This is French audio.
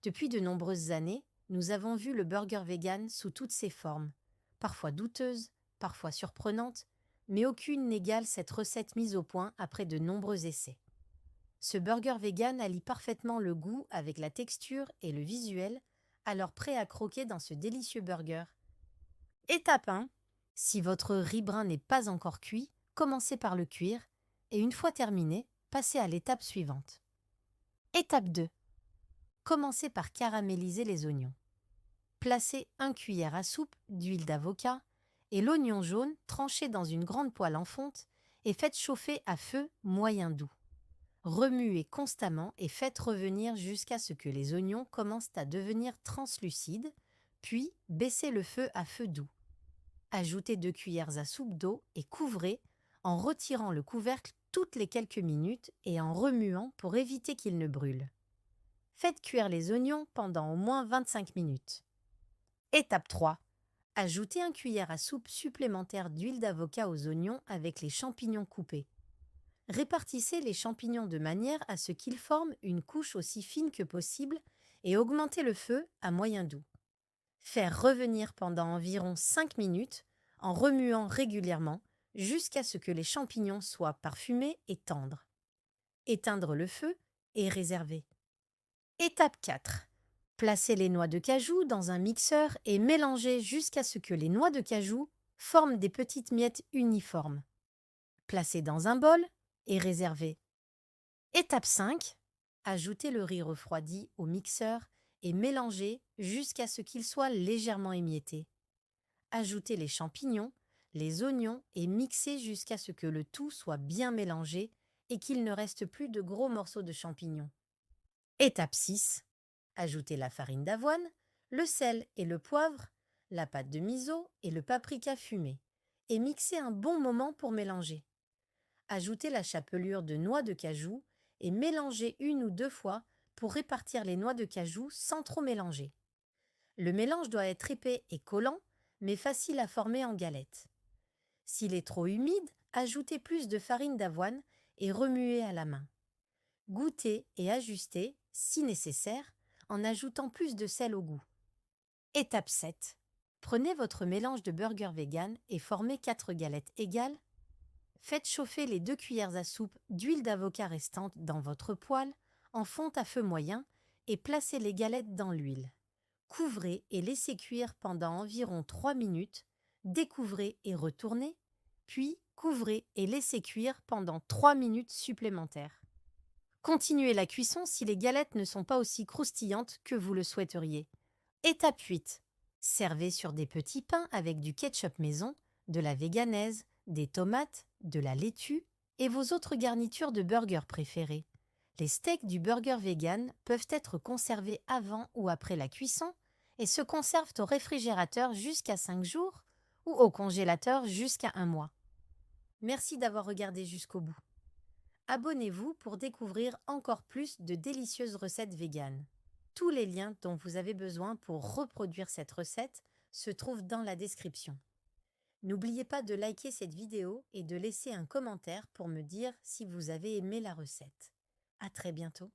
Depuis de nombreuses années, nous avons vu le burger vegan sous toutes ses formes, parfois douteuses, parfois surprenantes, mais aucune n'égale cette recette mise au point après de nombreux essais. Ce burger vegan allie parfaitement le goût avec la texture et le visuel, alors prêt à croquer dans ce délicieux burger. Étape 1. Si votre riz brun n'est pas encore cuit, commencez par le cuire et une fois terminé, passez à l'étape suivante. Étape 2. Commencez par caraméliser les oignons. Placez 1 cuillère à soupe d'huile d'avocat et l'oignon jaune tranché dans une grande poêle en fonte et faites chauffer à feu moyen doux. Remuez constamment et faites revenir jusqu'à ce que les oignons commencent à devenir translucides, puis baissez le feu à feu doux. Ajoutez 2 cuillères à soupe d'eau et couvrez en retirant le couvercle toutes les quelques minutes et en remuant pour éviter qu'ils ne brûlent. Faites cuire les oignons pendant au moins 25 minutes. Étape 3. Ajoutez 1 cuillère à soupe supplémentaire d'huile d'avocat aux oignons avec les champignons coupés. Répartissez les champignons de manière à ce qu'ils forment une couche aussi fine que possible et augmentez le feu à moyen doux. Faire revenir pendant environ 5 minutes en remuant régulièrement jusqu'à ce que les champignons soient parfumés et tendres. Éteindre le feu et réserver. Étape 4. Placez les noix de cajou dans un mixeur et mélangez jusqu'à ce que les noix de cajou forment des petites miettes uniformes. Placez dans un bol et réservez. Étape 5. Ajoutez le riz refroidi au mixeur et mélangez jusqu'à ce qu'il soit légèrement émietté. Ajoutez les champignons, les oignons et mixez jusqu'à ce que le tout soit bien mélangé et qu'il ne reste plus de gros morceaux de champignons. Étape 6. Ajoutez la farine d'avoine, le sel et le poivre, la pâte de miso et le paprika fumé et mixez un bon moment pour mélanger. Ajoutez la chapelure de noix de cajou et mélangez 1 ou 2 fois pour répartir les noix de cajou sans trop mélanger. Le mélange doit être épais et collant, mais facile à former en galette. S'il est trop humide, ajoutez plus de farine d'avoine et remuez à la main. Goûtez et ajustez, si nécessaire, en ajoutant plus de sel au goût. Étape 7. Prenez votre mélange de burger vegan et formez 4 galettes égales. Faites chauffer les 2 cuillères à soupe d'huile d'avocat restantes dans votre poêle en fonte à feu moyen et placez les galettes dans l'huile. Couvrez et laissez cuire pendant environ 3 minutes, découvrez et retournez, puis couvrez et laissez cuire pendant 3 minutes supplémentaires. Continuez la cuisson si les galettes ne sont pas aussi croustillantes que vous le souhaiteriez. Étape 8. Servez sur des petits pains avec du ketchup maison, de la véganaise, des tomates, de la laitue et vos autres garnitures de burger préférées. Les steaks du burger vegan peuvent être conservés avant ou après la cuisson et se conservent au réfrigérateur jusqu'à 5 jours ou au congélateur jusqu'à 1 mois. Merci d'avoir regardé jusqu'au bout. Abonnez-vous pour découvrir encore plus de délicieuses recettes véganes. Tous les liens dont vous avez besoin pour reproduire cette recette se trouvent dans la description. N'oubliez pas de liker cette vidéo et de laisser un commentaire pour me dire si vous avez aimé la recette. À très bientôt.